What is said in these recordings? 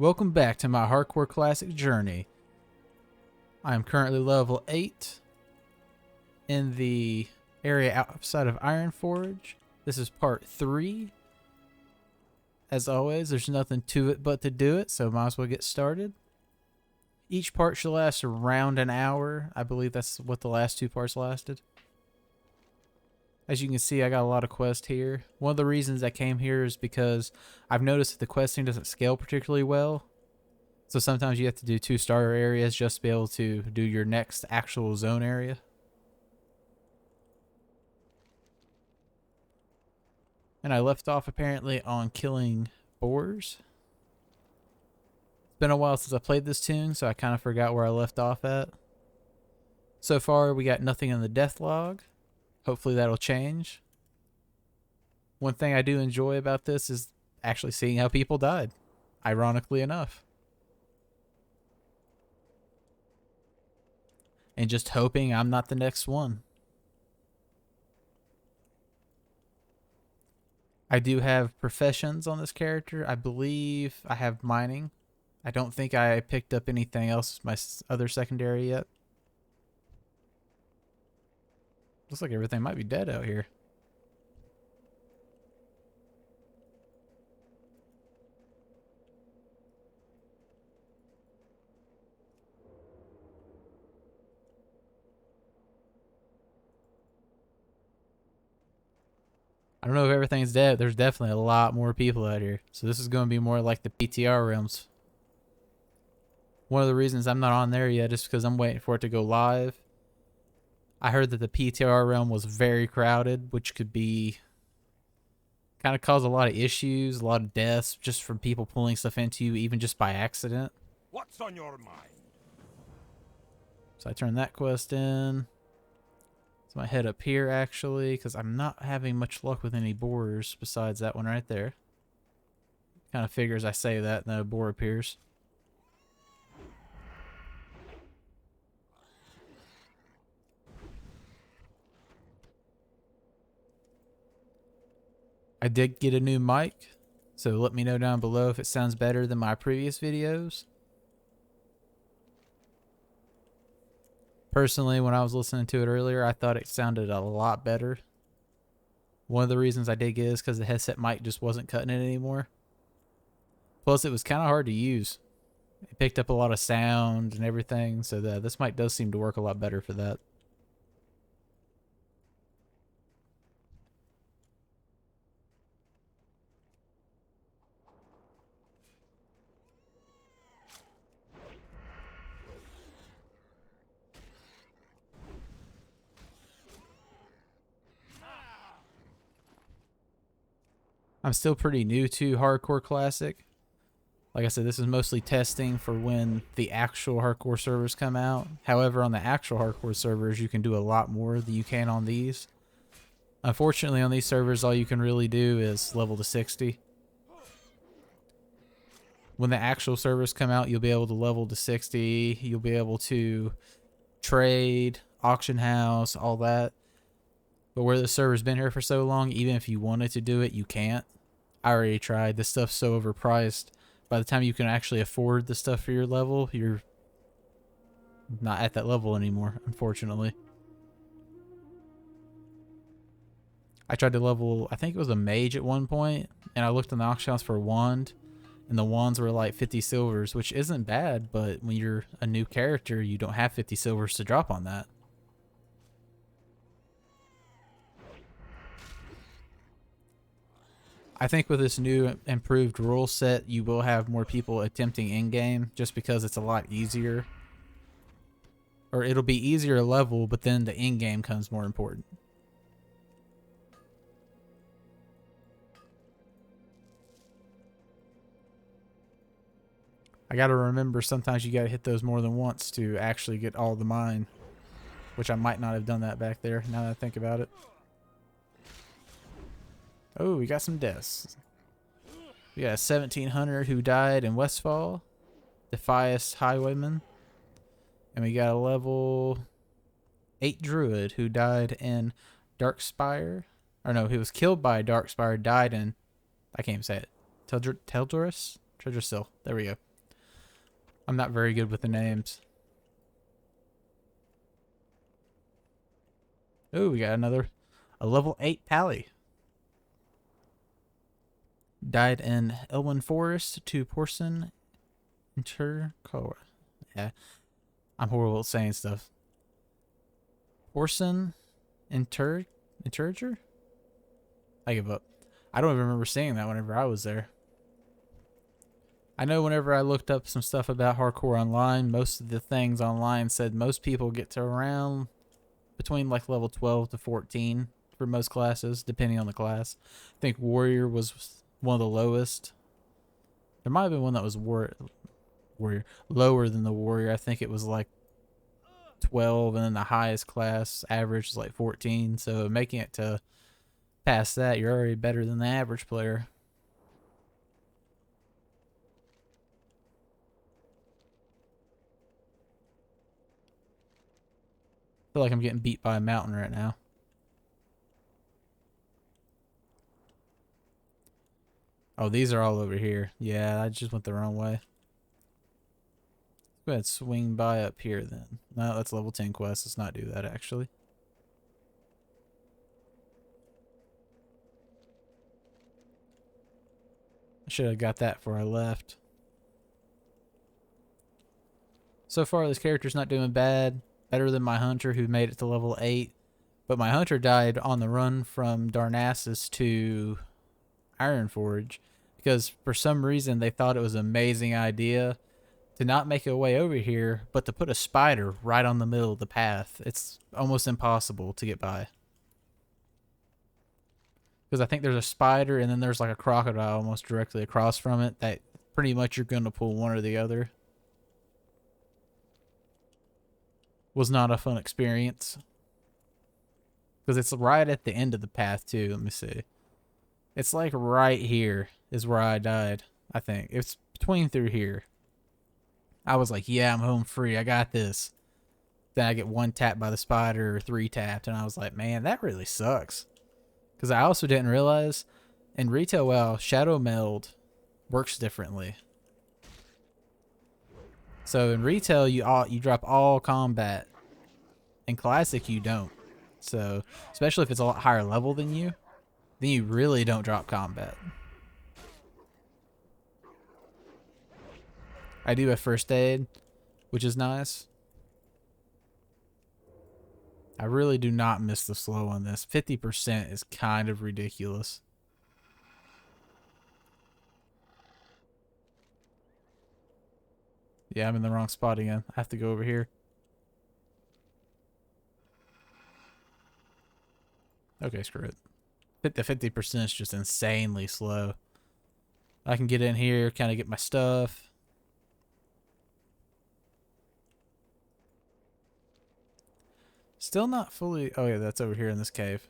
Welcome back to my Hardcore Classic journey. I am currently level 8 in the area outside of Ironforge. This is part 3. As always, there's nothing to it but to do it, so might as well get started. Each part should last around an hour. I believe that's what the last 2 parts lasted. As you can see, I got a lot of quests here. One of the reasons I came here is because I've noticed that the questing doesn't scale particularly well. So sometimes you have to do 2 starter areas just to be able to do your next actual zone area. And I left off apparently on killing boars. It's been a while since I played this tune, so I kind of forgot where I left off at. So far, we got nothing in the death log. Hopefully that'll change. One thing I do enjoy about this is actually seeing how people died, ironically enough. And just hoping I'm not the next one. I do have professions on this character. I believe I have mining. I don't think I picked up anything else, my other secondary yet. Looks like everything might be dead out here. I don't know if everything's dead. There's definitely a lot more people out here. So this is going to be more like the PTR realms. One of the reasons I'm not on there yet is because I'm waiting for it to go live. I heard that the PTR realm was very crowded, which could be kind of cause a lot of issues, a lot of deaths just from people pulling stuff into you, even just by accident. What's on your mind? So I turned that quest in. So I head up here actually, because I'm not having much luck with any boars besides that one right there. Kind of figures I say that and then a boar appears. I did get a new mic, so let me know down below if it sounds better than my previous videos. Personally, when I was listening to it earlier, I thought it sounded a lot better. One of the reasons I did get it is because the headset mic just wasn't cutting it anymore. Plus, it was kind of hard to use. It picked up a lot of sound and everything, so this mic does seem to work a lot better for that. I'm still pretty new to Hardcore Classic. Like I said, this is mostly testing for when the actual Hardcore servers come out. However, on the actual Hardcore servers, you can do a lot more than you can on these. Unfortunately, on these servers, all you can really do is level to 60. When the actual servers come out, you'll be able to level to 60. You'll be able to trade, auction house, all that. But where the server's been here for so long, even if you wanted to do it, you can't. I already tried. This stuff's so overpriced. By the time you can actually afford the stuff for your level, you're not at that level anymore, unfortunately. I tried to level, I think it was a mage at one point, and I looked in the auction house for a wand, and the wands were like 50 silvers, which isn't bad, but when you're a new character, you don't have 50 silvers to drop on that. I think with this new improved rule set, you will have more people attempting in-game just because it's a lot easier. Or it'll be easier to level, but then the in-game comes more important. I gotta remember sometimes you gotta hit those more than once to actually get all the mine. Which I might not have done that back there, now that I think about it. Oh, we got some deaths. We got a 1700 who died in Westfall. Defias Highwayman. And we got a level 8 druid who died in Darkspire. Or no, he was killed by Darkspire, died in, I can't even say it. Teldrassil. There we go. I'm not very good with the names. Oh, we got a level 8 Pally. Died in Elwyn Forest to Porson Intercoa. Yeah, I'm horrible at saying stuff. Porson Interger? I give up. I don't even remember seeing that whenever I was there. I know whenever I looked up some stuff about hardcore online, most of the things online said most people get to around between like level 12 to 14 for most classes, depending on the class. I think Warrior was one of the lowest. There might have been one that was Warrior lower than the Warrior. I think it was like 12, and then the highest class average is like 14. So making it to past that, you're already better than the average player. I feel like I'm getting beat by a mountain right now. Oh, these are all over here. Yeah, I just went the wrong way. Go ahead and swing by up here then. No, that's level 10 quest. Let's not do that actually. I should have got that before I left. So far, this character's not doing bad. Better than my hunter who made it to level 8. But my hunter died on the run from Darnassus to Ironforge because for some reason they thought it was an amazing idea to not make a way over here, but to put a spider right on the middle of the path. It's almost impossible to get by. Because I think there's a spider and then there's like a crocodile almost directly across from it that pretty much you're going to pull one or the other. Was not a fun experience. Because it's right at the end of the path too. Let me see. It's like right here is where I died, I think. It's between through here. I was like, yeah, I'm home free. I got this. Then I get one tapped by the spider or 3 tapped. And I was like, man, that really sucks. Because I also didn't realize in Retail WoW, Shadow Meld works differently. So in Retail, you drop all combat. In Classic, you don't. So, especially if it's a lot higher level than you, then you really don't drop combat. I do have first aid, which is nice. I really do not miss the slow on this. 50% is kind of ridiculous. Yeah, I'm in the wrong spot again. I have to go over here. Okay, screw it. The 50% is just insanely slow. I can get in here, kind of get my stuff. Still not fully... Oh, yeah, that's over here in this cave.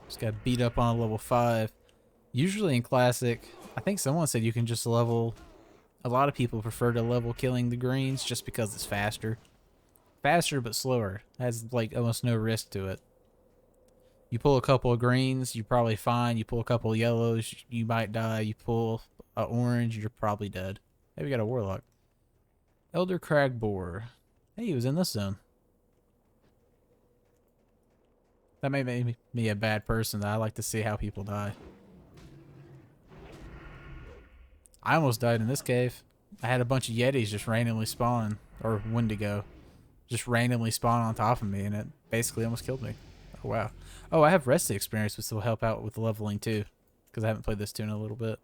Just got beat up on a level 5. Usually in Classic, I think someone said you can just level... A lot of people prefer to level killing the greens just because it's faster. Faster but slower. Has like almost no risk to it. You pull a couple of greens, you're probably fine. You pull a couple of yellows, you might die. You pull an orange, you're probably dead. Hey, we got a warlock. Elder Crag Boar. Hey, he was in this zone. That may make me a bad person. That I like to see how people die. I almost died in this cave. I had a bunch of Yetis just randomly spawn, or Wendigo, just randomly spawn on top of me, and it basically almost killed me. Oh, wow. Oh, I have rested experience, which will help out with leveling too, because I haven't played this tune in a little bit.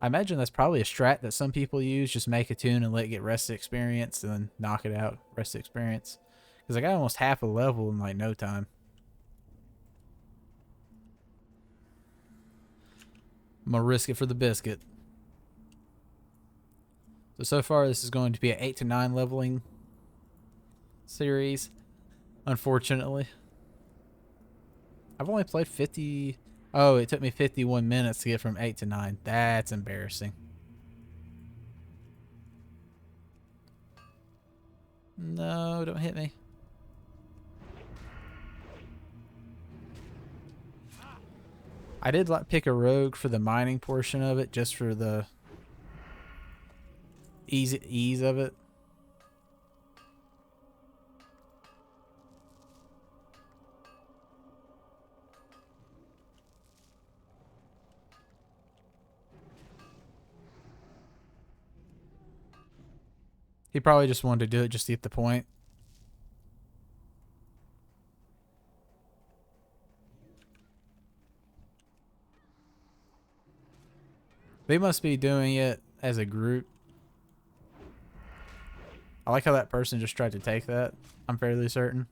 I imagine that's probably a strat that some people use, just make a tune and let it get rested experience, and then knock it out, rested experience. Because I got almost half a level in like no time. I'm going to risk it for the biscuit. So far, this is going to be an 8 to 9 leveling series, unfortunately. I've only played 50... Oh, it took me 51 minutes to get from 8 to 9. That's embarrassing. No, don't hit me. I did like pick a rogue for the mining portion of it, just for the ease of it. He probably just wanted to do it just to get the point. They must be doing it as a group. I like how that person just tried to take that. I'm fairly certain.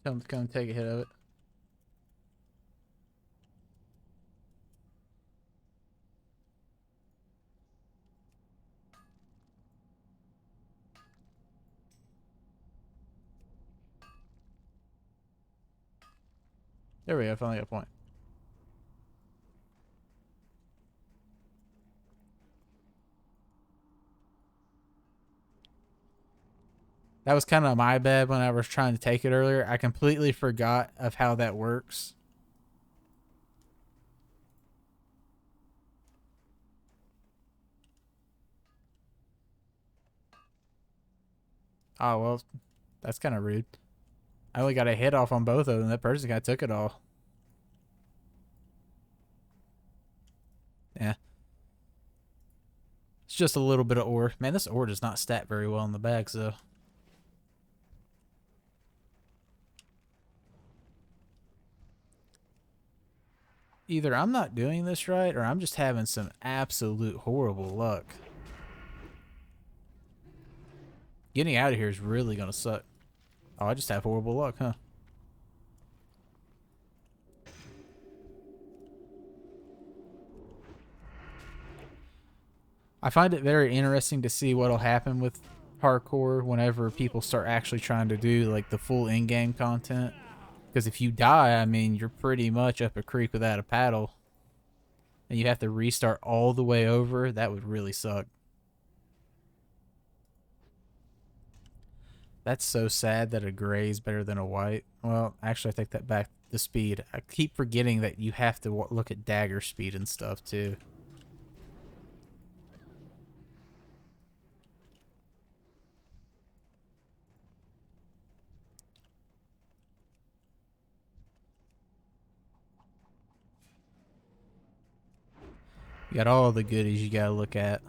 Tell him to come take a hit of it. There we go. Finally got a point. That was kind of my bad when I was trying to take it earlier. I completely forgot of how that works. Oh, well, that's kind of rude. I only got a hit off on both of them. That person kind of took it all. Yeah. It's just a little bit of ore. Man, this ore does not stat very well in the bags, though. Either I'm not doing this right, or I'm just having some absolute horrible luck. Getting out of here is really going to suck. Oh, I just have horrible luck, huh? I find it very interesting to see what'll happen with hardcore whenever people start actually trying to do like the full in-game content. Because if you die, I mean, you're pretty much up a creek without a paddle. And you have to restart all the way over. That would really suck. That's so sad that a gray is better than a white. Well, actually, I take that back. The speed. I keep forgetting that you have to look at dagger speed and stuff, too. You got all the goodies you gotta look at.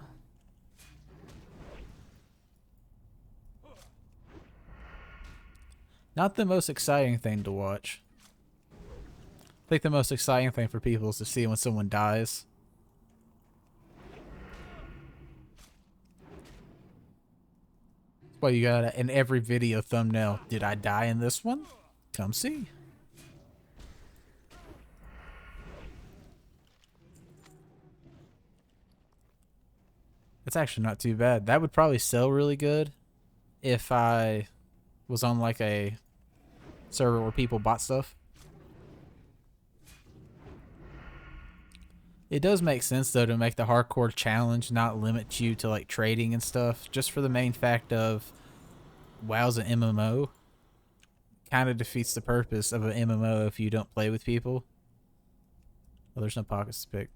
Not the most exciting thing to watch. I think the most exciting thing for people is to see when someone dies. That's why you got in every video thumbnail. Did I die in this one? Come see. It's actually not too bad. That would probably sell really good if I was on like a server where people bought stuff. It does make sense though to make the hardcore challenge not limit you to like trading and stuff, just for the main fact of WoW's an MMO. Kind of defeats the purpose of an MMO if you don't play with people. Well, there's no pockets to pick.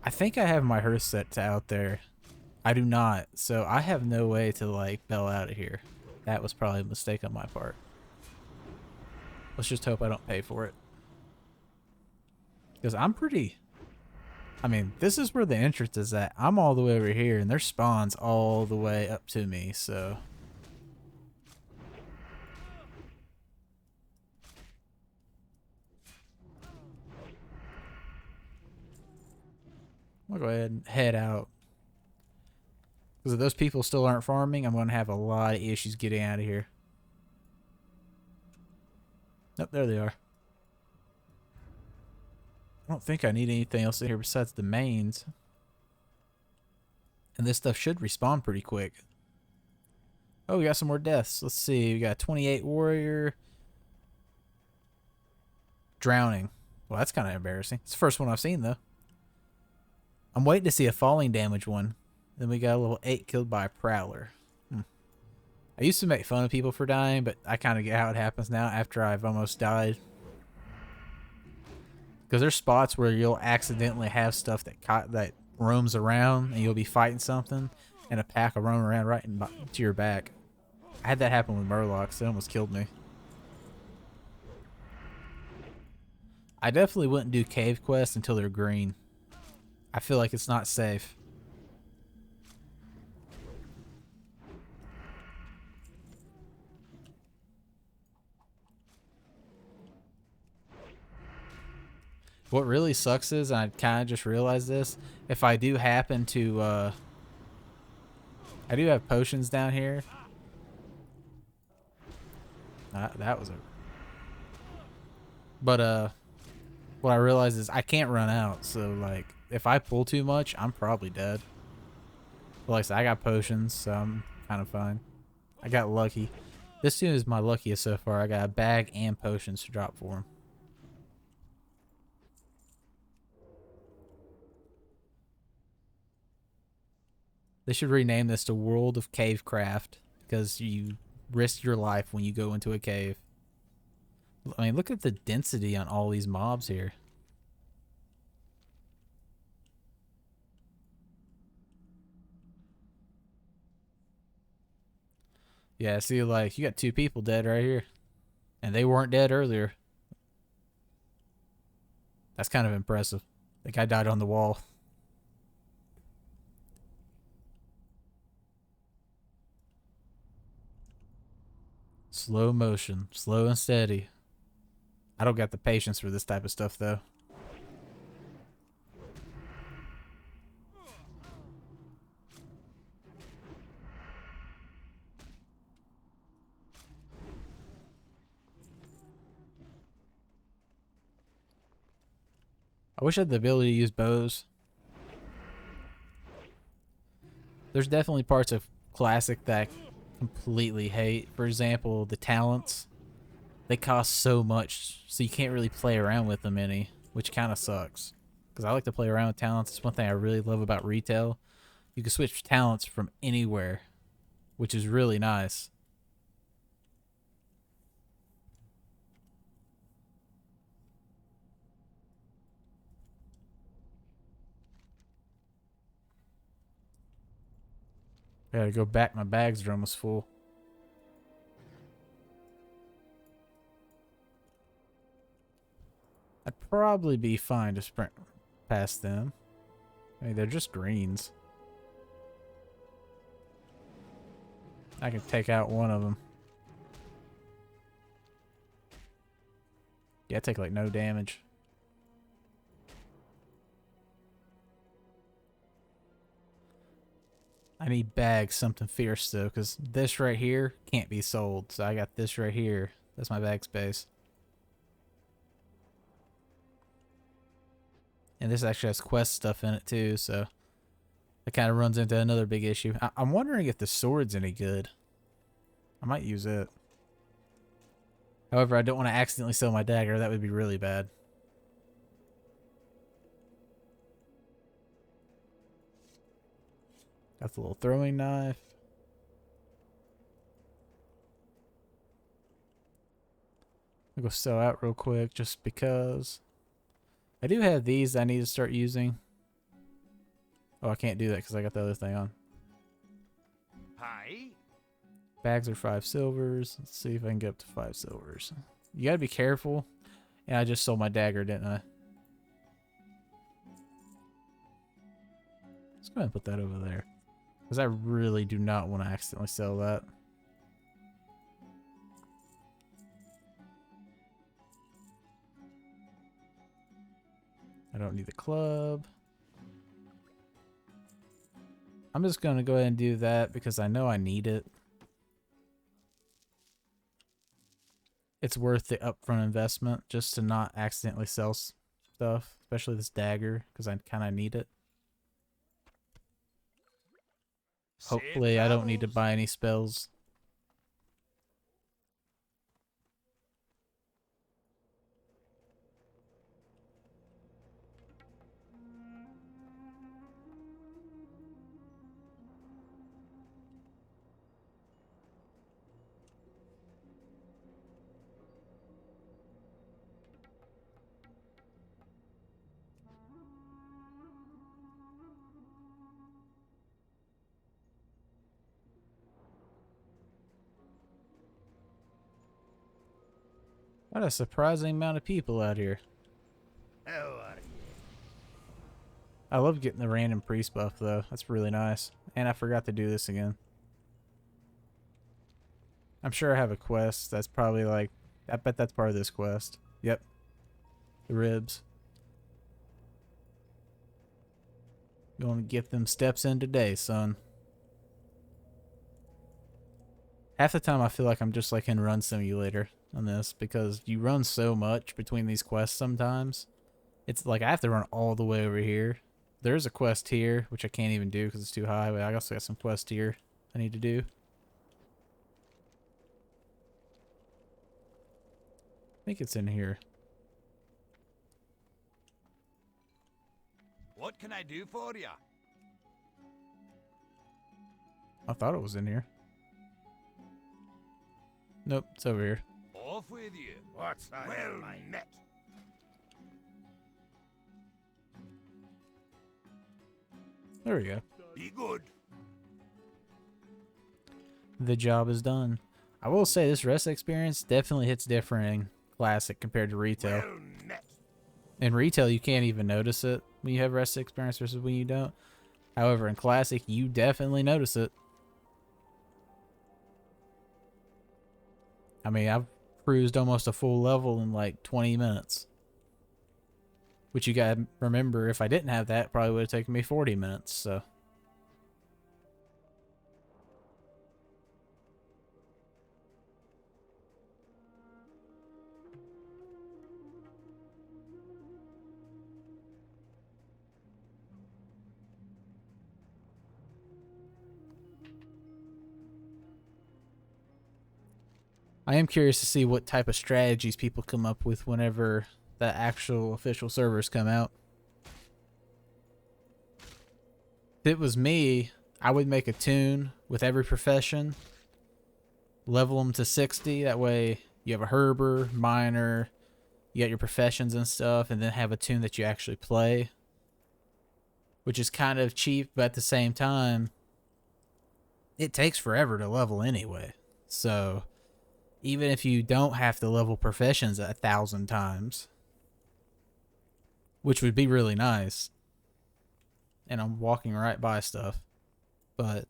I think I have my hearth set to out there. I do not, so I have no way to like bail out of here. That was probably a mistake on my part. Let's just hope I don't pay for it. Because I'm pretty... I mean, this is where the entrance is at. I'm all the way over here, and there's spawns all the way up to me, so... I'll go ahead and head out. Because if those people still aren't farming, I'm going to have a lot of issues getting out of here. Nope, there they are. I don't think I need anything else in here besides the mains. And this stuff should respawn pretty quick. Oh, we got some more deaths. Let's see. We got 28 warrior. Drowning. Well, that's kind of embarrassing. It's the first one I've seen, though. I'm waiting to see a falling damage one. Then we got a little 8 killed by a prowler. I used to make fun of people for dying, but I kind of get how it happens now after I've almost died. Because there's spots where you'll accidentally have stuff that roams around, and you'll be fighting something, and a pack will roam around right to your back. I had that happen with Murlocs. It almost killed me. I definitely wouldn't do cave quests until they're green. I feel like it's not safe. What really sucks is, and I kind of just realized this, if I do happen to, I do have potions down here. That was a... But, what I realized is I can't run out, so, like, if I pull too much, I'm probably dead. But like I said, I got potions, so I'm kind of fine. I got lucky. This dude is my luckiest so far. I got a bag and potions to drop for him. They should rename this to World of Cavecraft, because you risk your life when you go into a cave. I mean, look at the density on all these mobs here. Yeah, see, like, you got 2 people dead right here. And they weren't dead earlier. That's kind of impressive. The guy died on the wall. Slow motion. Slow and steady. I don't got the patience for this type of stuff, though. I wish I had the ability to use bows. There's definitely parts of Classic that I completely hate. For example, the talents. They cost so much, so you can't really play around with them any, which kind of sucks. Because I like to play around with talents. It's one thing I really love about retail. You can switch talents from anywhere, which is really nice. I gotta go back. My bags are almost full. I'd probably be fine to sprint past them. I mean, they're just greens. I can take out one of them. Yeah, I take like no damage. I need bags, something fierce though, because this right here can't be sold. So I got this right here. That's my bag space. And this actually has quest stuff in it too, so it kind of runs into another big issue. I'm wondering if the sword's any good. I might use it. However, I don't want to accidentally sell my dagger. That would be really bad. Got the little throwing knife. I'll go sell out real quick just because. I do have these I need to start using. Oh, I can't do that because I got the other thing on. Hi. Bags are 5 silvers. Let's see if I can get up to 5 silvers. You gotta be careful. And I just sold my dagger, didn't I? Let's go ahead and put that over there. Because I really do not want to accidentally sell that. I don't need the club. I'm just going to go ahead and do that because I know I need it. It's worth the upfront investment just to not accidentally sell stuff, especially this dagger, because I kind of need it. Hopefully I don't need to buy any spells. What a surprising amount of people out here. How are you? I love getting the random priest buff though. That's really nice. And I forgot to do this again. I'm sure I have a quest that's probably like, I bet that's part of this quest. Yep. The ribs. Going to get them steps in today, son. Half the time I feel like I'm just like in Run Simulator on this because you run so much between these quests sometimes. It's like I have to run all the way over here. There's a quest here, which I can't even do because it's too high, but I also got some quests here I need to do. I think it's in here. What can I do for you? I thought it was in here. Nope, it's over here. Off with you. What's that? Well met. There we go. Be good. The job is done. I will say this rest experience definitely hits different in Classic compared to Retail. Well met. In Retail, you can't even notice it when you have rest experience versus when you don't. However, in Classic, you definitely notice it. I mean, I've cruised almost a full level in like 20 minutes. Which you gotta remember, if I didn't have that, it probably would have taken me 40 minutes, so. I am curious to see what type of strategies people come up with whenever the actual official servers come out. If it was me, I would make a tune with every profession, level them to 60. That way you have a herber, miner, you got your professions and stuff, and then have a tune that you actually play. Which is kind of cheap, but at the same time, it takes forever to level anyway. So even if you don't have to level professions 1,000 times, which would be really nice, and I'm walking right by stuff, but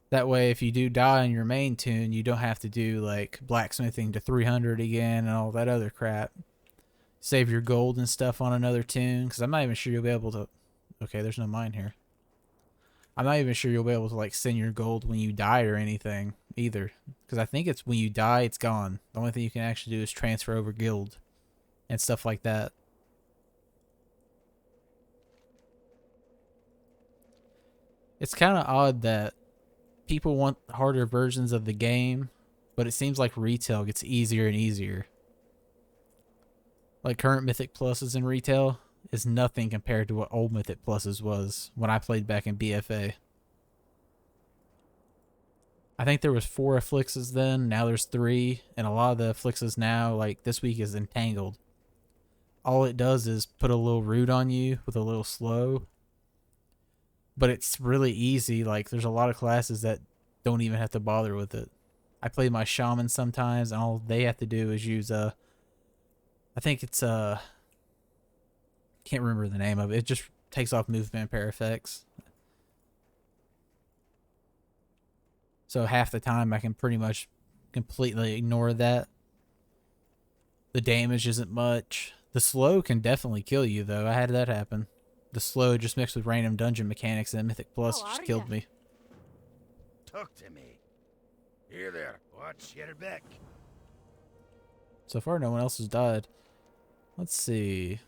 that way if you do die on your main tune, you don't have to do like blacksmithing to 300 again and all that other crap. Save your gold and stuff on another tune, because I'm not even sure you'll be able to. Okay, there's no mine here. I'm not even sure you'll be able to like send your gold when you die or anything either, because I think it's when you die it's gone. The only thing you can actually do is transfer over guild and stuff like that. It's kind of odd that people want harder versions of the game, but it seems like Retail gets easier and easier. Like current Mythic Pluses in Retail is nothing compared to what old Mythic Pluses was when I played back in BFA. I think there was 4 afflixes then, now there's 3, and a lot of the afflixes now, like this week, is Entangled. All it does is put a little root on you with a little slow, but it's really easy. Like there's a lot of classes that don't even have to bother with it. I play my shaman sometimes, and all they have to do is use I think it's can't remember the name of it. It just takes off movement and pair effects. So half the time I can pretty much completely ignore that. The damage isn't much. The slow can definitely kill you though. I had that happen. The slow just mixed with random dungeon mechanics and Mythic Plus just killed me. Talk to me. Here there. Watch your back. So far no one else has died. Let's see.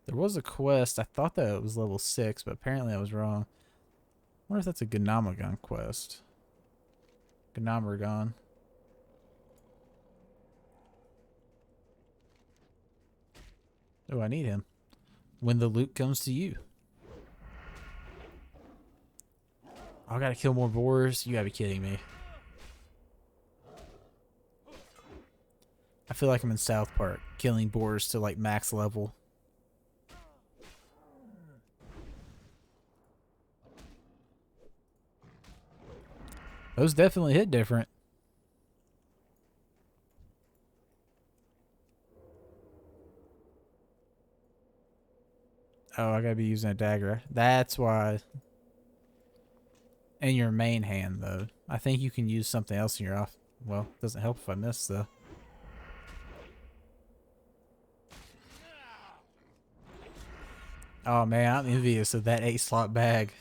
There was a quest. I thought that it was level 6, but apparently I was wrong. wonder if that's a Gnomegon quest. Gnomegon. Oh, I need him. When the loot comes to you. Oh, I gotta kill more boars? You gotta be kidding me. I feel like I'm in South Park, killing boars to like max level. Those definitely hit different. Oh, I gotta be using a dagger. That's why. In your main hand, though. I think you can use something else in your off. Well, it doesn't help if I miss, though. Oh, man, I'm envious of that 8-slot bag.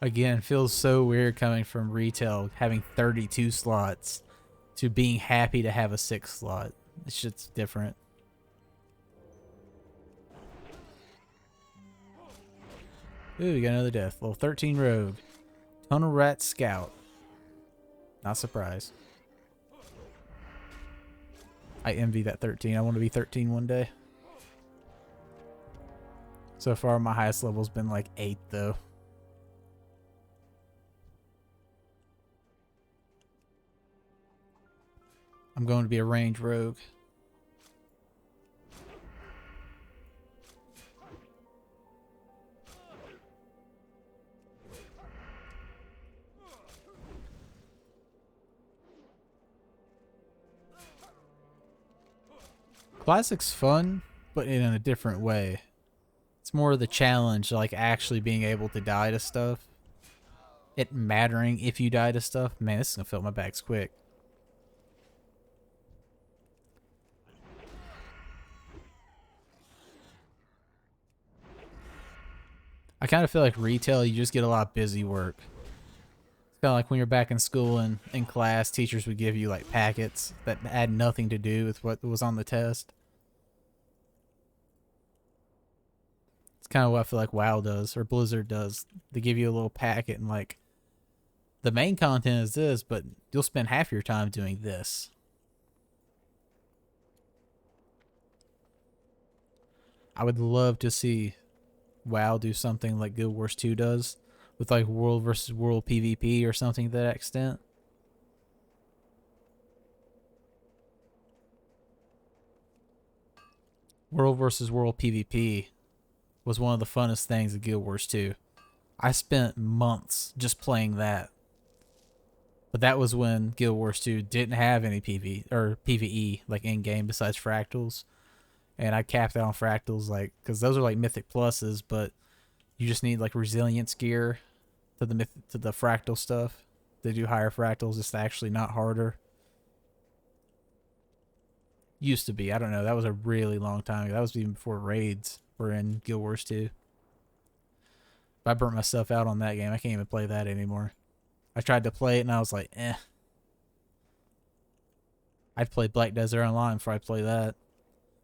Again, feels so weird coming from retail, having 32 slots, to being happy to have a 6-slot. It's just different. Ooh, we got another death. Level 13 rogue. Tunnel rat scout. Not surprised. I envy that 13. I want to be 13 one day. So far, my highest level's been like 8, though. I'm going to be a range rogue. Classic's fun, but in a different way. It's more of the challenge, like actually being able to die to stuff. It mattering if you die to stuff. Man, this is gonna fill my bags quick. I kind of feel like retail, you just get a lot of busy work. It's kind of like when you're back in school and in class, teachers would give you like packets that had nothing to do with what was on the test. It's kind of what I feel like WoW does, or Blizzard does. They give you a little packet and like, the main content is this, but you'll spend half your time doing this. I would love to see WoW do something like Guild Wars 2 does, with like world versus world PvP or something to that extent. World versus world PvP was one of the funnest things in Guild Wars 2. I spent months just playing that. But that was when Guild Wars 2 didn't have any PV or PvE like in game besides fractals. And I capped out on fractals like cuz those are like mythic pluses, but you just need like resilience gear to the fractal stuff. They do higher fractals, it's actually not harder. Used to be. I don't know. That was a really long time ago. That was even before raids were in Guild Wars 2. But I burnt myself out on that game. I can't even play that anymore. I tried to play it and I was like, eh. I'd play Black Desert Online before I play that.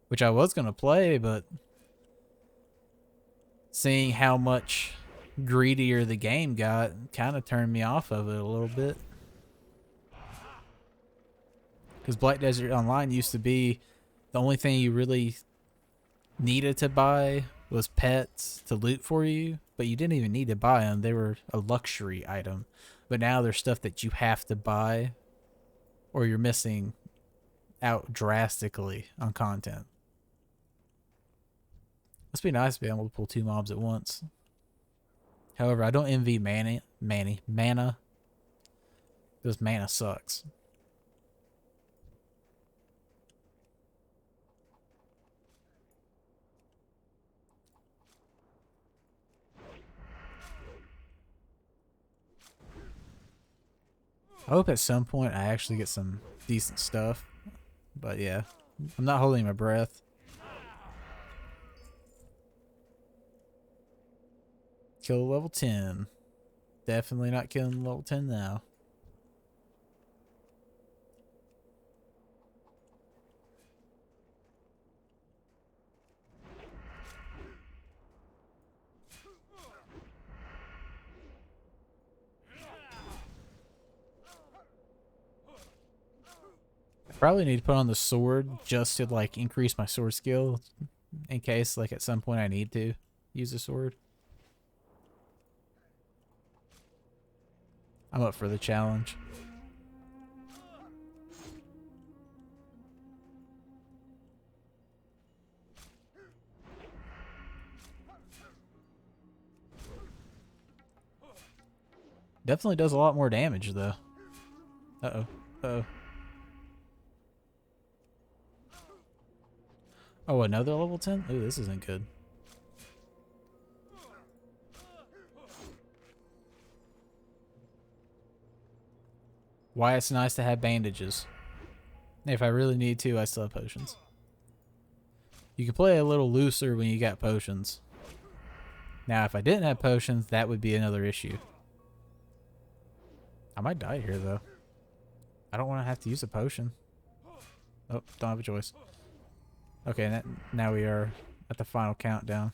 Which I was going to play, but seeing how much greedier the game got kind of turned me off of it a little bit. Because Black Desert Online used to be the only thing you really needed to buy was pets to loot for you, but you didn't even need to buy them. They were a luxury item. But now there's stuff that you have to buy or you're missing out drastically on content. Must be nice to be able to pull 2 mobs at once. However, I don't envy mana. Because mana sucks. I hope at some point I actually get some decent stuff. But yeah, I'm not holding my breath. Kill level 10. Definitely not killing level 10 now. Probably need to put on the sword just to like increase my sword skill in case like at some point I need to use a sword. I'm up for the challenge. Definitely does a lot more damage though. Uh-oh. Uh-oh. Oh, another level 10? Ooh, this isn't good. Why it's nice to have bandages. If I really need to, I still have potions. You can play a little looser when you got potions. Now, if I didn't have potions, that would be another issue. I might die here, though. I don't want to have to use a potion. Oh, don't have a choice. Okay, now we are at the final countdown.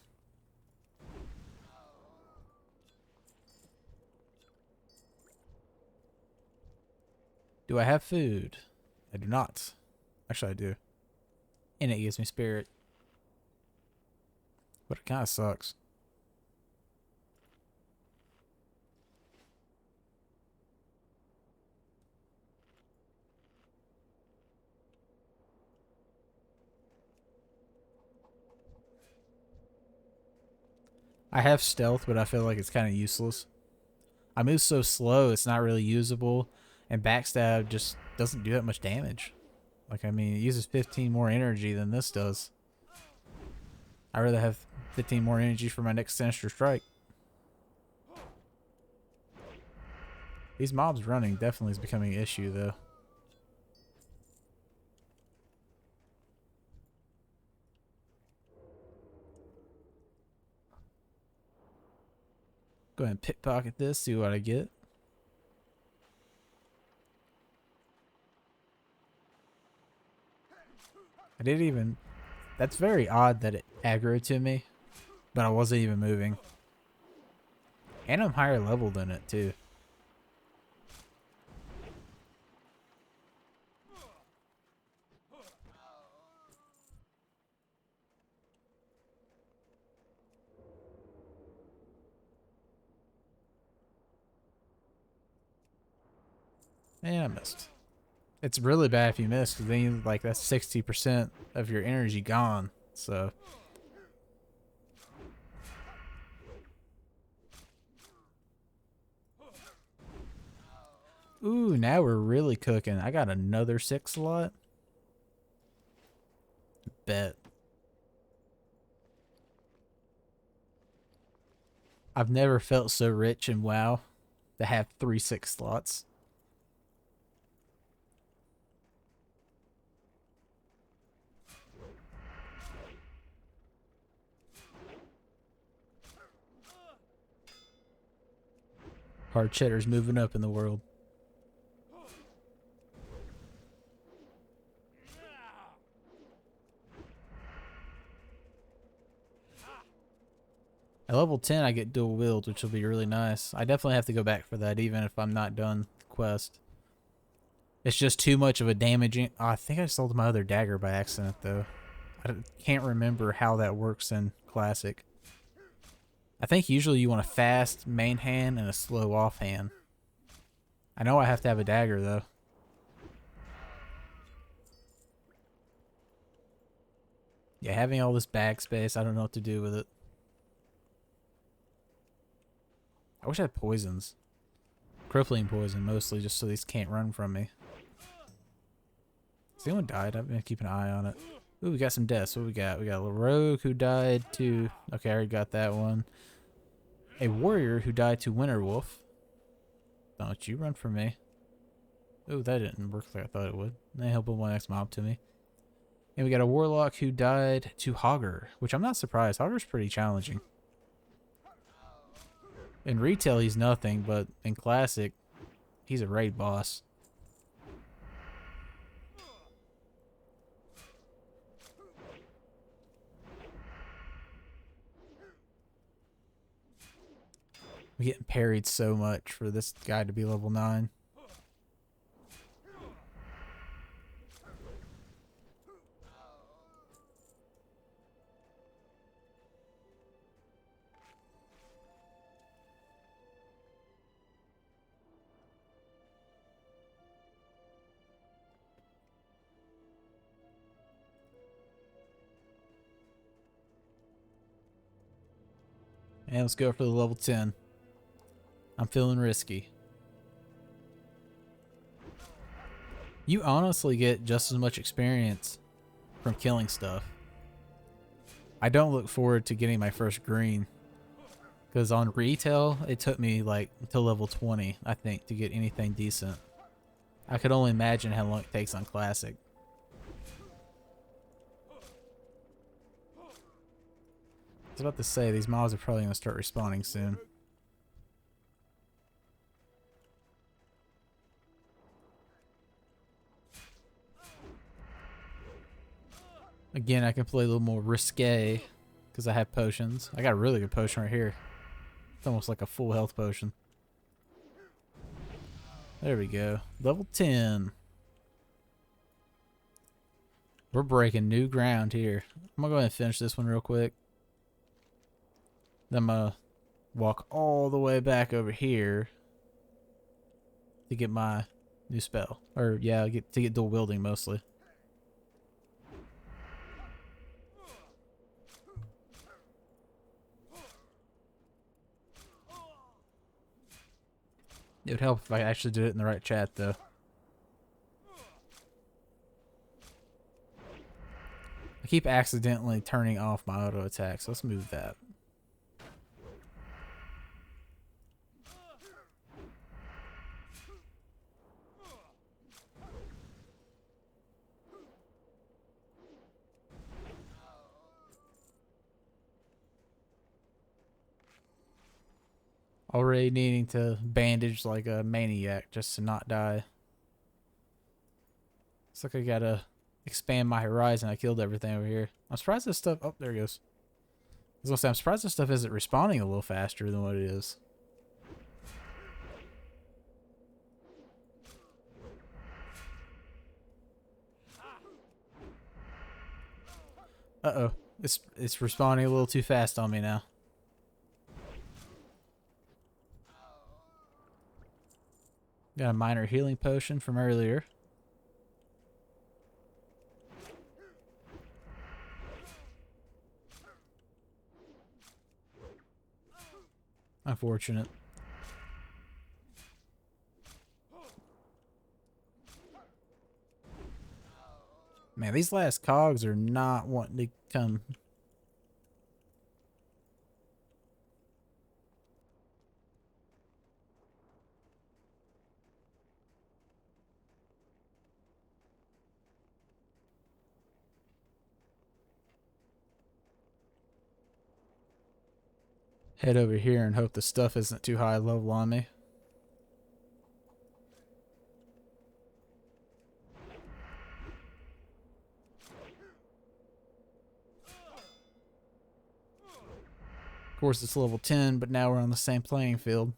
Do I have food? I do not. Actually, I do. And it gives me spirit. But it kind of sucks. I have stealth, but I feel like it's kind of useless. I move so slow, it's not really usable. And backstab just doesn't do that much damage. Like, I mean, it uses 15 more energy than this does. I'd rather have 15 more energy for my next Sinister Strike. These mobs running definitely is becoming an issue, though. Go ahead and pickpocket this, see what I get. I didn't even... That's very odd that it aggroed to me, but I wasn't even moving. And I'm higher level than it, too. And I missed. It's really bad if you miss, because then you, like, that's 60% of your energy gone, so... Ooh, now we're really cooking. I got another 6 slot. Bet. I've never felt so rich in WoW to have 3 6 slots. Hard cheddar's moving up in the world. At level 10, I get dual wield, which will be really nice. I definitely have to go back for that, even if I'm not done the quest. It's just too much of a damaging... Oh, I think I sold my other dagger by accident, though. I can't remember how that works in Classic. I think usually you want a fast main hand and a slow offhand. I know I have to have a dagger, though. Yeah, having all this bag space, I don't know what to do with it. I wish I had poisons. Crippling poison, mostly, just so these can't run from me. Has anyone died? I've been keeping an eye on it. Ooh, we got some deaths. What we got? We got a rogue who died to... Okay, I already got that one. A warrior who died to Winterwolf. Don't you run from me. Ooh, that didn't work like I thought it would. They help one next mob to me. And we got a warlock who died to Hogger, which I'm not surprised. Hogger's pretty challenging. In retail, he's nothing, but in Classic, he's a raid boss. I'm getting parried so much for this guy to be level 9. And let's go for the level 10. I'm feeling risky. You honestly get just as much experience from killing stuff. I don't look forward to getting my first green, because on retail it took me like until level 20, I think, to get anything decent. I could only imagine how long it takes on classic. I was about to say, these mobs are probably going to start respawning soon. Again, I can play a little more risque because I have potions. I got a really good potion right here. It's almost like a full health potion. There we go. Level 10. We're breaking new ground here. I'm going to go ahead and finish this one real quick. Then I'm going to walk all the way back over here to get my new spell. Or, yeah, to get dual wielding mostly. It would help if I actually did it in the right chat, though. I keep accidentally turning off my auto attack, so let's move that. Already needing to bandage like a maniac just to not die. Looks like I gotta expand my horizon. I killed everything over here. I'm surprised this stuff... Oh, there it goes. I was gonna say, I'm surprised this stuff isn't respawning a little faster than what it is. Uh-oh. It's respawning a little too fast on me now. Got a minor healing potion from earlier. Unfortunate. Man, these last cogs are not wanting to come. Head over here and hope the stuff isn't too high level on me. Of course, it's level 10, but now we're on the same playing field.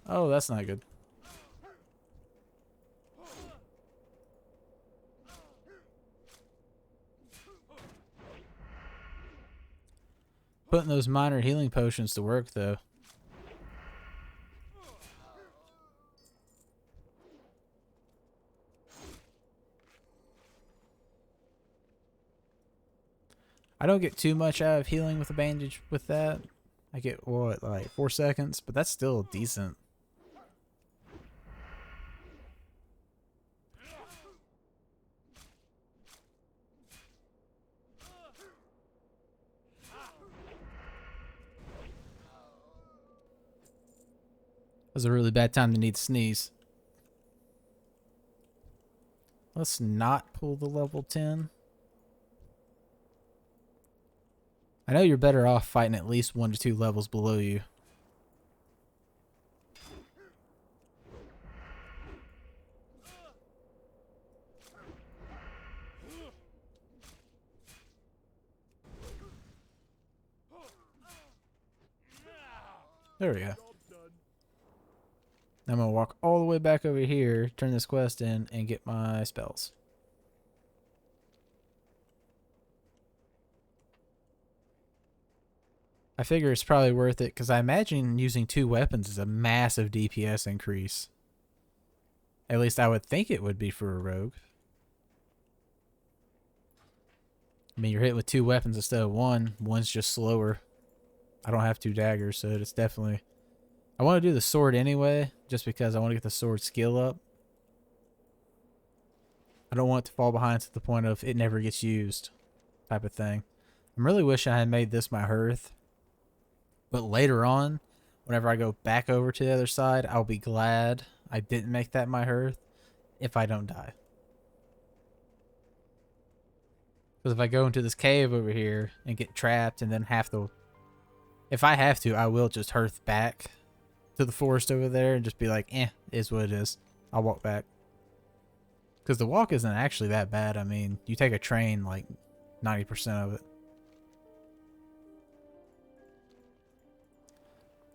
Oh, that's not good. Putting those minor healing potions to work, though. I don't get too much out of healing with a bandage with that. I get, what, like 4 seconds? But that's still decent. That was a really bad time to need to sneeze. Let's not pull the level 10. I know you're better off fighting at least 1 to 2 levels below you. There we go. Now I'm going to walk all the way back over here, turn this quest in, and get my spells. I figure it's probably worth it because I imagine using 2 weapons is a massive DPS increase. At least I would think it would be for a rogue. I mean, you're hit with 2 weapons instead of 1. One's just slower. I don't have 2 daggers, so it's definitely... I want to do the sword anyway, just because I want to get the sword skill up. I don't want it to fall behind to the point of it never gets used type of thing. I'm really wishing I had made this my hearth. But later on, whenever I go back over to the other side, I'll be glad I didn't make that my hearth if I don't die. Because if I go into this cave over here and get trapped and then have to... If I have to, I will just hearth back to the forest over there and just be like, is what it is. I'll walk back. Because the walk isn't actually that bad. I mean, you take a train like 90% of it.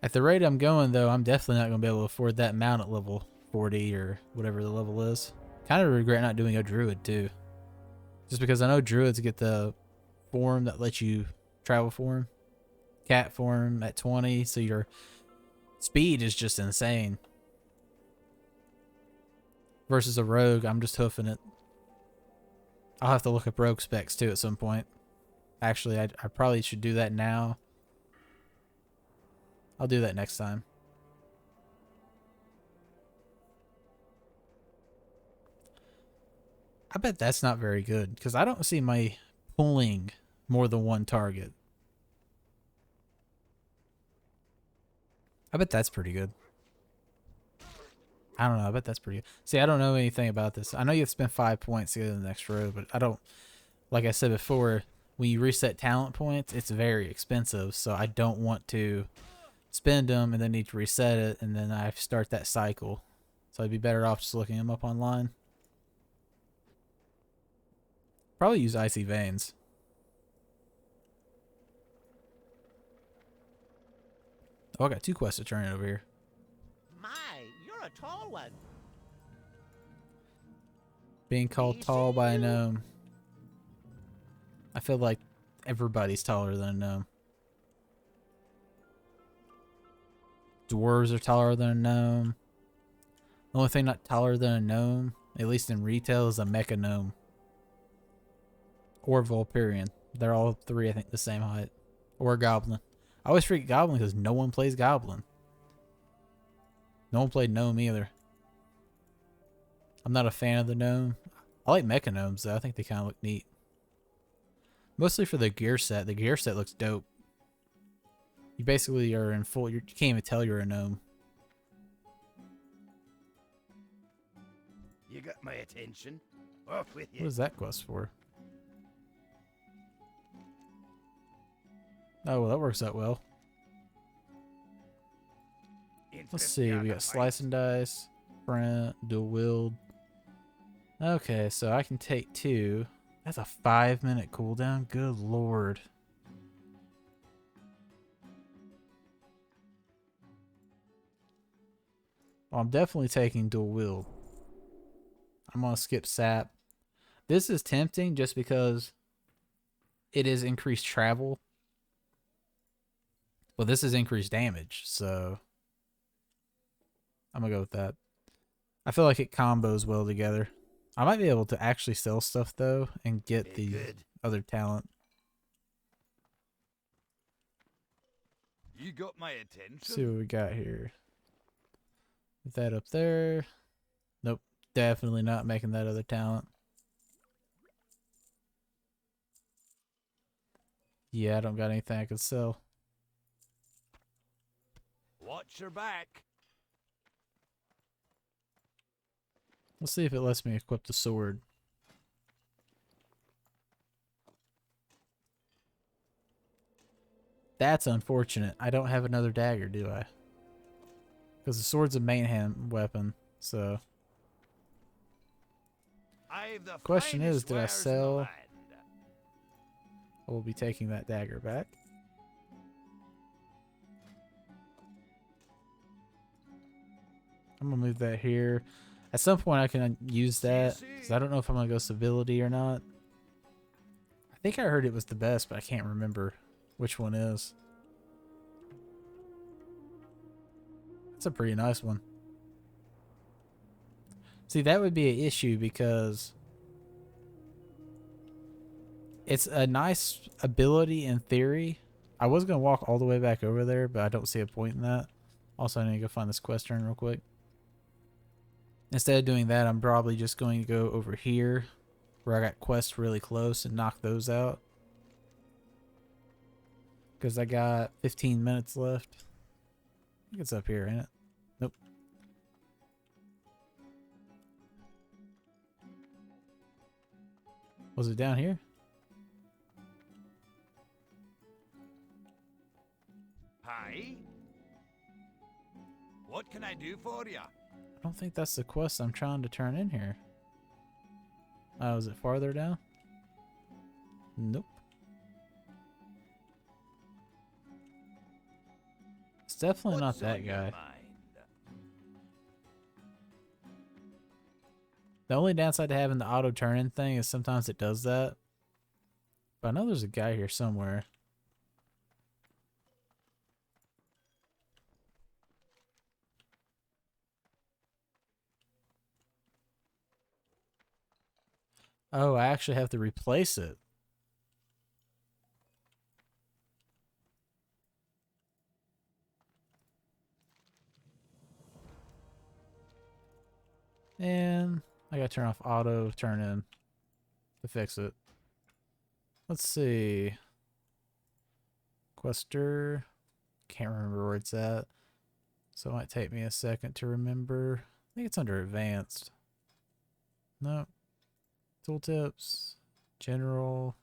At the rate I'm going, though, I'm definitely not going to be able to afford that mount at level 40 or whatever the level is. Kind of regret not doing a druid, too. Just because I know druids get the form that lets you travel form. Cat form at 20, so your speed is just insane. Versus a rogue, I'm just hoofing it. I'll have to look up rogue specs, too, at some point. Actually, I probably should do that now. I'll do that next time. I bet that's not very good, because I don't see my pulling more than 1 target. I bet that's pretty good. I don't know. I bet that's pretty good. See, I don't know anything about this. I know you have to spend 5 points to get to the next row, but I don't... Like I said before, when you reset talent points, it's very expensive, so I don't want to spend them and then need to reset it, and then I start that cycle. So I'd be better off just looking them up online. Probably use Icy Veins. Oh, I got 2 quests to turn in over here. My, you're a tall one. Being called tall by a gnome. I feel like everybody's taller than a gnome. Dwarves are taller than a gnome. The only thing not taller than a gnome, at least in retail, is a mecha gnome. Or Vulperian. They're all 3, I think, the same height. Or a goblin. I always forget goblin because no one plays goblin. No one played gnome either. I'm not a fan of the gnome. I like mecha gnomes though. I think they kind of look neat. Mostly for the gear set. The gear set looks dope. You basically are in full... You can't even tell you're a gnome. You got my attention. Off with you. What is that quest for? Oh, well, that works out well. Let's see. We got slice and dice, print, dual wield. Okay, so I can take 2. That's a 5-minute cooldown. Good lord. Well, I'm definitely taking dual wield. I'm gonna skip sap. This is tempting just because it is increased travel. Well, this is increased damage, so I'm gonna go with that. I feel like it combos well together. I might be able to actually sell stuff though and get the other talent. You got my attention. See what we got here. Put that up there. Nope, definitely not making that other talent. Yeah, I don't got anything I can sell. Watch your back. Let's see if it lets me equip the sword. That's unfortunate. I don't have another dagger, do I? Because the sword's a main hand weapon, so... Question is, did I sell? I will be taking that dagger back. I'm gonna move that here. At some point I can use that, because I don't know if I'm gonna go civility or not. I think I heard it was the best, but I can't remember which one is. It's a pretty nice one. See, that would be an issue because It's a nice ability in theory. I was going to walk all the way back over there, but I don't see a point in that. Also, I need to go find this quest turn real quick. Instead of doing that, I'm probably just going to go over here where I got quests really close and knock those out. Because I got 15 minutes left. I think it's up here, ain't it? Nope. Was it down here? Hi. What can I do for you? I don't think that's the quest I'm trying to turn in here. Oh, is it farther down? Nope. It's definitely not that guy. The only downside to having the auto turn-in thing is sometimes it does that. But I know there's a guy here somewhere. Oh, I actually have to replace it. And I gotta turn off auto turn in to fix it. Let's see. Quester. Can't remember where it's at. So it might take me a second to remember. I think it's under advanced. No. Tooltips. General.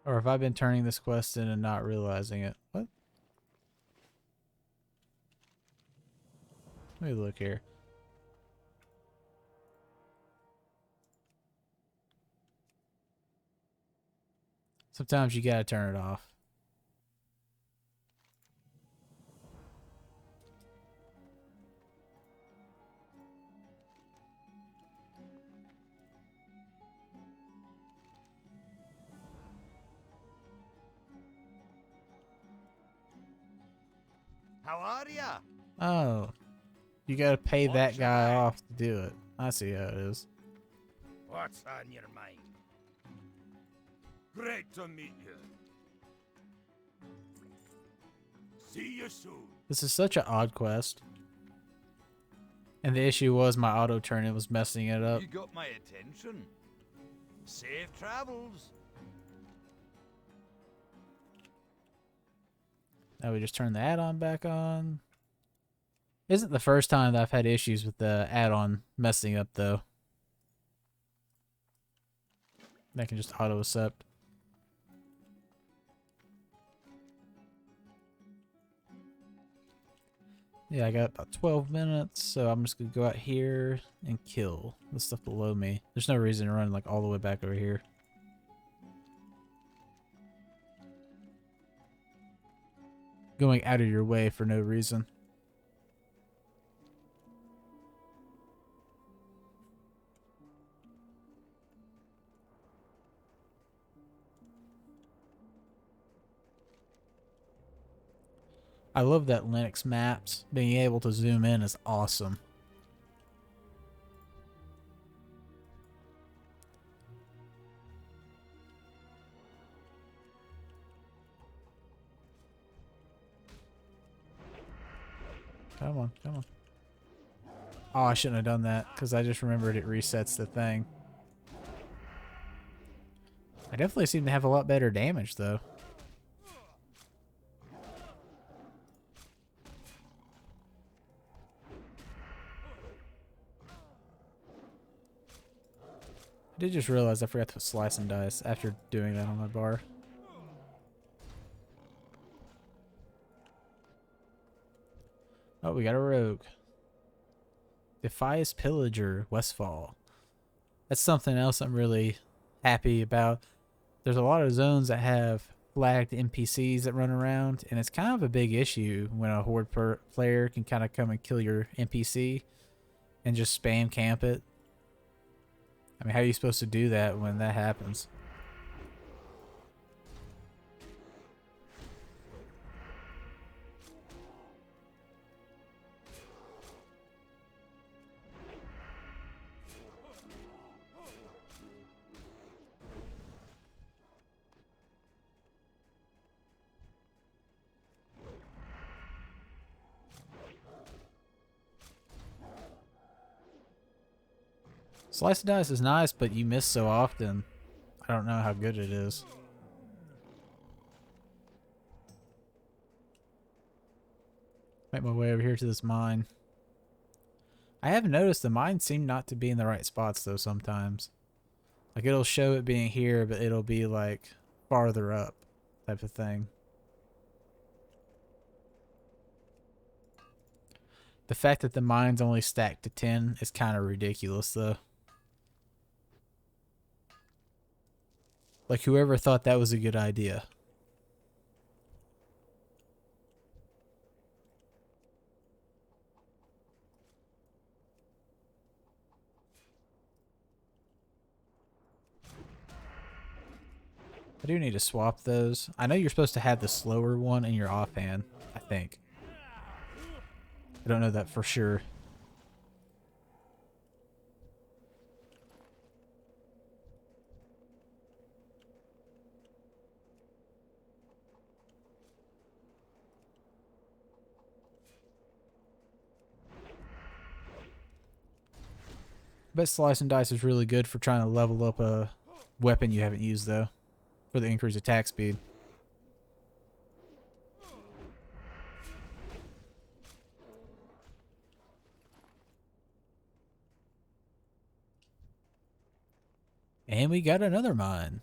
Or have I been turning this quest in and not realizing it? What? Let me look here. Sometimes you gotta turn it off. How are ya? Oh. You gotta pay that What's your guy name? off to do it. I see how it is. What's on your mind? Great to meet you. See you soon. This is such an odd quest. And the issue was my auto turn, it was messing it up. You got my attention. Safe travels. Now we just turn the add-on back on. Isn't the first time that I've had issues with the add-on messing up though. I can just auto accept. Yeah, I got about 12 minutes, so I'm just gonna go out here and kill the stuff below me. There's no reason to run like all the way back over here. Going out of your way for no reason. I love that Linux maps. Being able to zoom in is awesome. Come on, come on. Oh, I shouldn't have done that because I just remembered it resets the thing. I definitely seem to have a lot better damage though. I did just realize I forgot to put slice and dice after doing that on my bar. Oh, we got a rogue. Defias Pillager, Westfall. That's something else I'm really happy about. There's a lot of zones that have flagged NPCs that run around, and it's kind of a big issue when a horde player can kind of come and kill your NPC and just spam camp it. I mean, how are you supposed to do that when that happens? Slice and dice is nice, but you miss so often. I don't know how good it is. Make my way over here to this mine. I have noticed the mines seem not to be in the right spots though sometimes. Like it'll show it being here, but it'll be like farther up type of thing. The fact that the mines only stack to 10 is kind of ridiculous though. Like whoever thought that was a good idea. I do need to swap those. I know you're supposed to have the slower one in your offhand, I think. I don't know that for sure. I bet Slice and Dice is really good for trying to level up a weapon you haven't used though. For the increased attack speed. And we got another mine.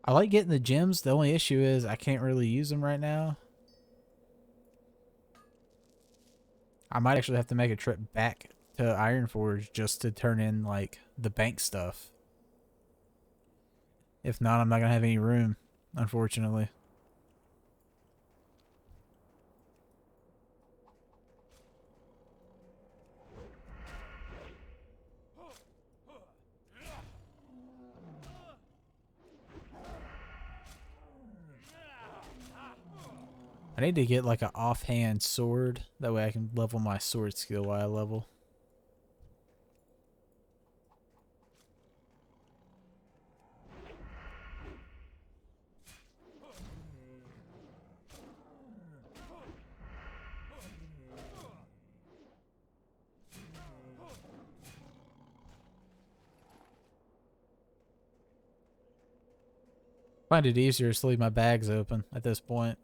I like getting the gems. The only issue is I can't really use them right now. I might actually have to make a trip back to Ironforge just to turn in like the bank stuff. If not, I'm not gonna have any room, unfortunately. I need to get like an offhand sword. That way I can level my sword skill while I level. Find it easier to leave my bags open at this point.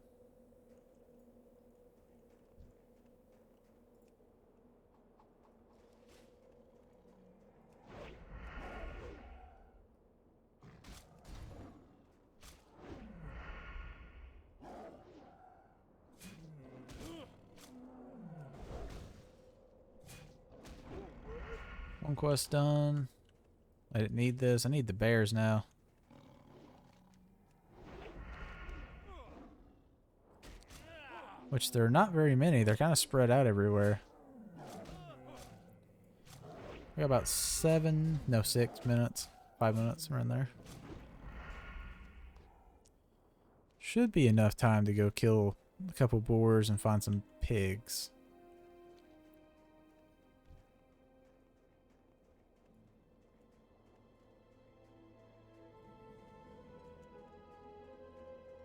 One quest done. I didn't need this. I need the bears now. Which there are not very many. They're kind of spread out everywhere. We got about 6 minutes. 5 minutes around there. Should be enough time to go kill a couple boars and find some pigs.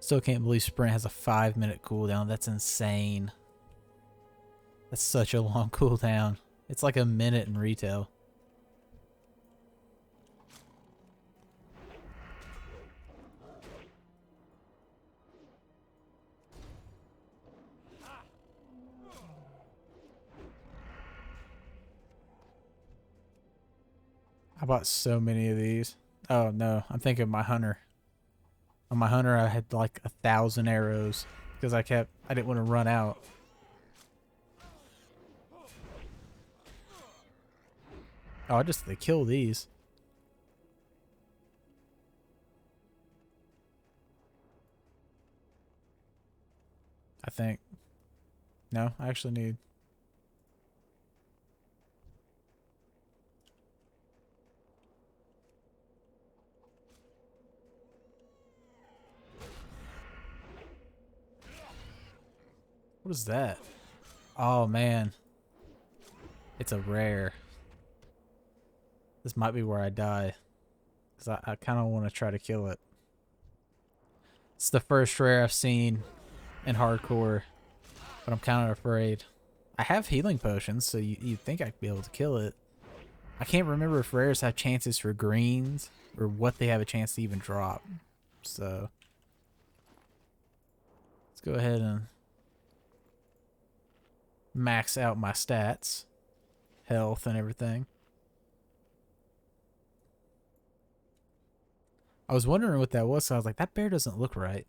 Still can't believe Sprint has a 5-minute cooldown. That's insane. That's such a long cooldown. It's like a minute in retail. I bought so many of these. Oh no, I'm thinking of my hunter. On my hunter, I had like 1,000 arrows because I didn't want to run out. Oh, they kill these. I think. No, I actually need. What is that? Oh, man. It's a rare. This might be where I die. Because I kind of want to try to kill it. It's the first rare I've seen in hardcore. But I'm kind of afraid. I have healing potions, so you'd think I'd be able to kill it. I can't remember if rares have chances for greens or what they have a chance to even drop. So let's go ahead and max out my stats, health, and everything. I was wondering what that was, so I was like, that bear doesn't look right.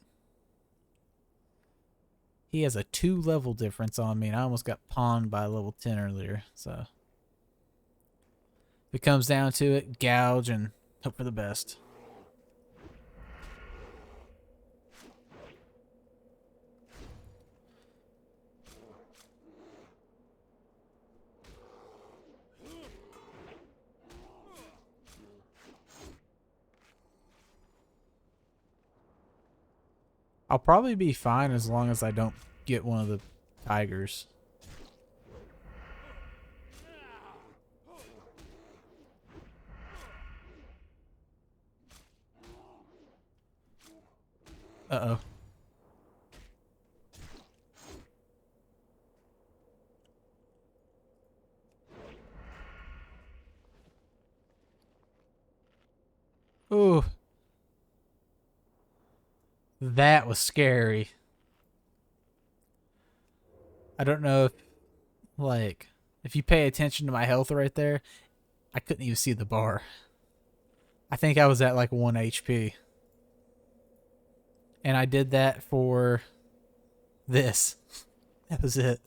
He has a 2 level difference on me, and I almost got pawned by a level 10 earlier, so if it comes down to it, gouge and hope for the best. I'll probably be fine as long as I don't get one of the tigers. Uh-oh. Ooh. That was scary. I don't know if, like, if you pay attention to my health right there, I couldn't even see the bar. I think I was at like 1 HP. And I did that for this. That was it.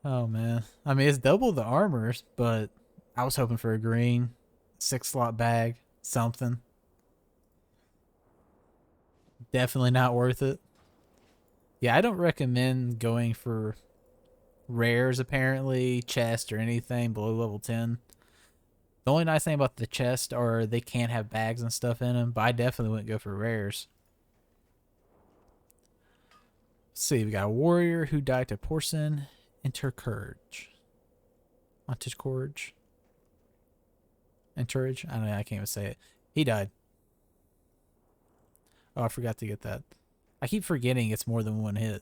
Oh, man. I mean, it's double the armors, but I was hoping for a green 6-slot bag, something. Definitely not worth it. Yeah, I don't recommend going for rares, apparently, chest or anything below level 10. The only nice thing about the chest are they can't have bags and stuff in them, but I definitely wouldn't go for rares. Let's see, we got a warrior who died to Porcine Entercourage. Entercourage? Entourage? I don't know, I can't even say it. He died. Oh, I forgot to get that. I keep forgetting it's more than one hit.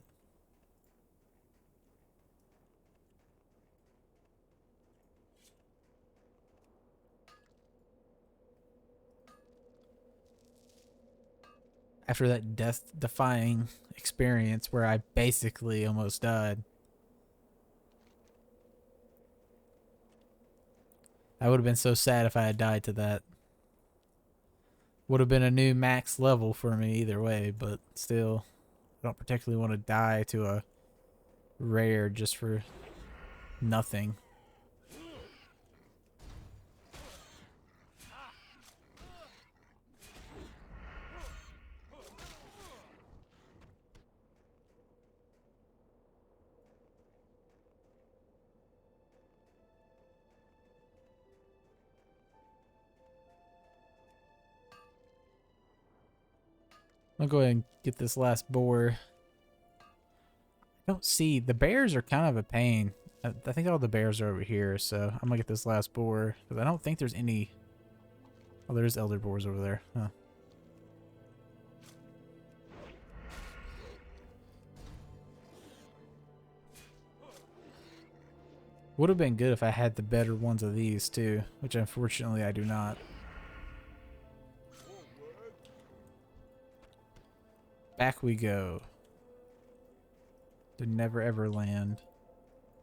After that death-defying experience where I basically almost died. I would have been so sad if I had died to that. Would have been a new max level for me either way, but still, I don't particularly want to die to a rare just for nothing. I'll go ahead and get this last boar. I don't see. The bears are kind of a pain. I think all the bears are over here, so I'm gonna get this last boar. Because I don't think there's any... Oh, there's elder boars over there. Huh. Would have been good if I had the better ones of these too, which unfortunately I do not. Back we go. To never ever land.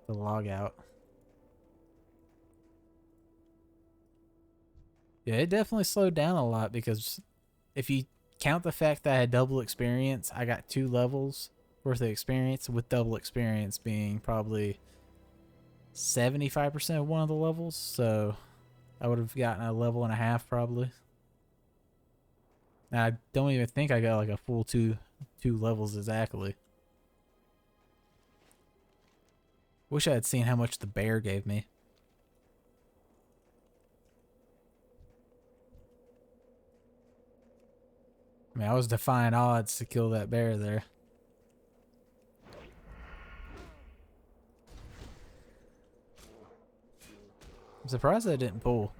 The log out. Yeah, it definitely slowed down a lot because if you count the fact that I had double experience, I got 2 levels worth of experience, with double experience being probably 75% of one of the levels, so I would have gotten a level and a half probably. And I don't even think I got like a full two levels exactly. Wish I had seen how much the bear gave me. I mean, I was defying odds to kill that bear there. I'm surprised I didn't pull.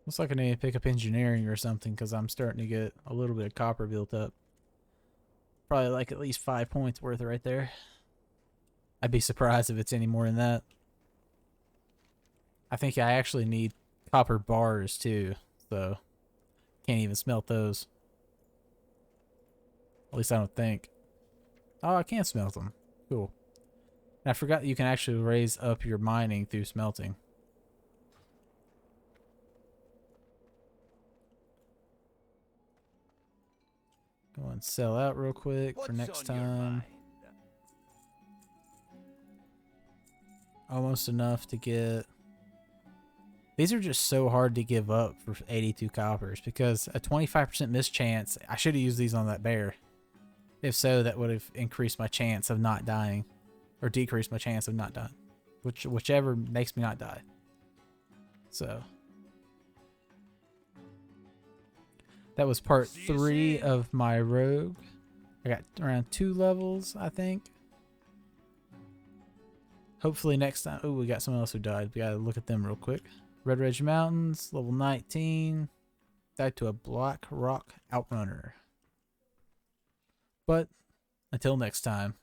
Looks like I need to pick up engineering or something because I'm starting to get a little bit of copper built up. Probably like at least 5 points worth right there. I'd be surprised if it's any more than that. I think I actually need copper bars too, so can't even smelt those. At least I don't think. Oh, I can smelt them. Cool. And I forgot that you can actually raise up your mining through smelting. Go and sell out real quick for next time. Almost enough to get... These are just so hard to give up for 82 coppers because a 25% mischance, I should have used these on that bear. If so, that would have increased my chance of not dying. Or decreased my chance of not dying. Whichever makes me not die. So... That was part 3 of my rogue. I got around 2 levels, I think. Hopefully next time... Oh, we got someone else who died. We gotta look at them real quick. Red Ridge Mountains, level 19. Died to a Black Rock Outrunner. But, until next time.